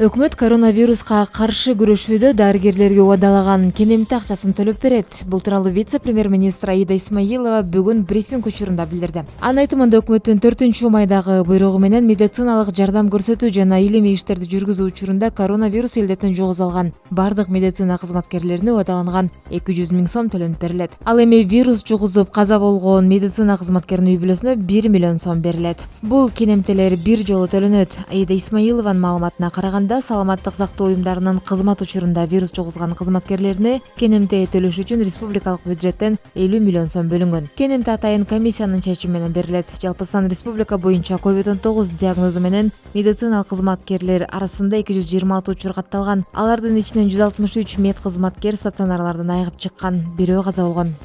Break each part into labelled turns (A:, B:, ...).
A: Өкмөт коронавируска каршы күрөшүүдө дарыгерлерге убадалаган кенемти акчасын төлөп берет. Бул тууралуу вице-премьер-министр Аида Исмаилова бүгүн брифинг учурунда билдирди. Анын айтымында өкмөттүн 4-майдагы буйругу менен медициналык жардам көрсөтүү жана илимий иштерди жүргүзүү учурунда коронавирус илдетин жугуза алган бардык медицина кызматкерлерине убадаланган 200 000 сом төлөнүп берилет. Ал эми вирус жугузуп каза болгон медицина кызматкеринин үй бүлөсүнө 1 миллион сом берилет. Бул кенемтелер бир жолу төлөнөт. Аида Исмаилованын маалыматына караганда, саламаттык сактоо уюмдарынын кызмат учурунда вирус жугузган кызматкерлерине кенемте төлөш үчүн республикалык бюджеттен 50 миллион сом бөлүнгөн. Кенемте атайын комиссиянын чечими менен берилет. Жалпысынан республика боюнча COVID-19 диагнозу менен медициналык кызматкерлер арасында 226 учур катталган. Алардын ичинен 163 мед кызматкер стационарлардан айыгып чыккан, бирөө каза болгон.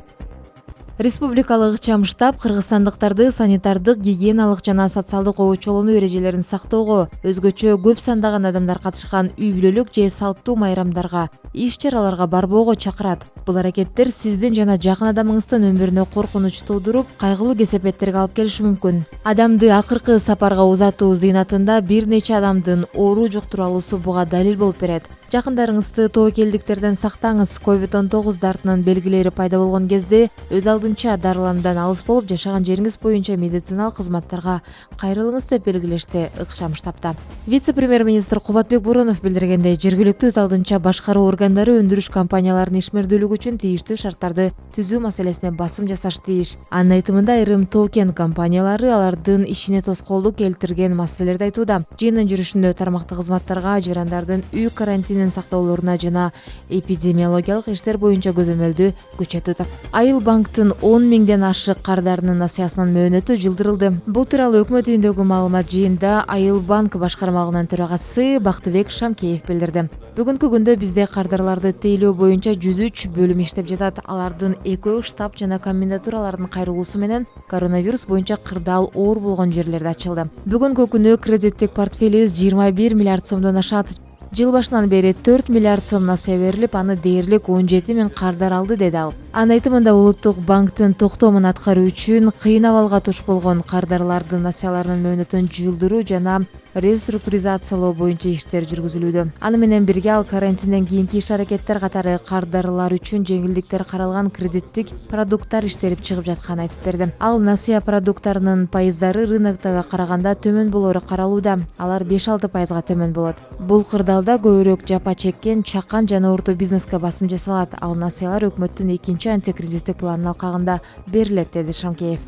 A: Республикалык ыкчам штаб кыргызстандыктарды санитардык, гигиеналык жана социалдык обочолонуу эрежелерин сактоого, өзгөчө көп сандаган адамдар катышкан үй бүлөлүк же салттуу майрамдарга, иш-чараларга барбоого чакырат. Бул аракеттер сиздин жана жакын адамыңыздын өмүрүнө коркунуч туудуруп, кайгылуу кесепеттерге алып келиши мүмкүн. Адамды акыркы сапарга узатуу зыйнатында бир нече адамдын оору жуктуруп алуусу буга далил болуп берет. Жакындарыңызды тобокелдиктерден сактаңыз. COVID-19 дартынын белгилери пайда болгон кезде өз алдынча дарылануудан алыс болуп, жашаган жериңиз боюнча медициналык кызматтарга кайрылыңыз деп белгилешти ыкчам штабта. Вице-премьер-министр Кубатбек Боронов билдиргендей, жергиликтүү өз алдынча башкаруу органдары өндүрүш компанияларынын ишмердүүлүгү үчүн тийиштүү шарттарды түзүү маселесине басым жасаш тийиш. Анын айтымында, айрым тоо-кен компаниялары алардын ишине тоскоолдук келтирген маселелерди айтууда. Жыйындын жүрүшүндө тармактык кызматтарга жарандардын үй карантинин сактоолоруна жана эпидемиологиялык иштер боюнча көзөмөлдү күчөтүүдө. Айыл банктын 10 000ден ашык кардарынын насыясынын мөөнөтү жылдырылды. Бул тууралуу өкмөт үйүндөгү маалымат жыйынында Айыл банк башкармалыгынын төрагасы Бактыбек Шамкеев билдирди. Бүгүнкү күндө бизде кардарларды тейлөө боюнча 103 бөлүм иштеп жатат. Алардын 2 штаб жана комендатуралардын кайрылуусу менен коронавирус боюнча кырдаал оор болгон жерлерде ачылды. Бүгүнкү күнү кредиттик портфелибиз 21 миллиард сомдон ашат. Жыл башынан бери 4 миллиард сом насыя берилип, аны дээрлик 17 000 кардар алды, деди ал. Анын айтымында, Улуттук банктын токтомун аткаруу үчүн кыйын абалга туш болгон кардарлардын насыяларынын мөөнөтүн жылдыруу жана реструктуризациялоо боюнча иштер жүргүзүлүүдө. Аны менен бирге ал карантинден кийинки иш-аракеттер катары кардарлар үчүн жеңилдиктер каралган кредиттик продукттар иштелип чыгып жатканын айтып берди. Ал насыя продукттарынын пайыздары рыноктогу караганда төмөн болоору каралууда. Алар 5-6% төмөн болот. Бул кырдаалда көбүрөөк жапа чеккен чакан жана орто бизнеске басым жасалат. Ал насыялар өкмөттүн экинчи антикризистик планынын алкагында берилет, деди Шамкеев.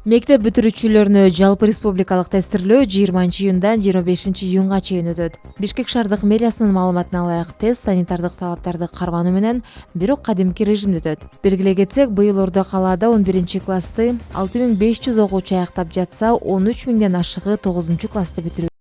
A: Мектеп бүтүрүүчүлөрүнө жалпы республикалык тестирлөө 20-июндан 25-июнга чейин өтөт. Бишкек шаардык мэриясынын маалыматына ылайык, тест санитардык талаптарды кармануу менен бирок кадимки режимде өтөт. Белгилей кетсек, быйыл Ордо калаада 11-классты 6500 окуучу аяктап жатса, 13 000ден ашыгы 9-классты бүтүрүү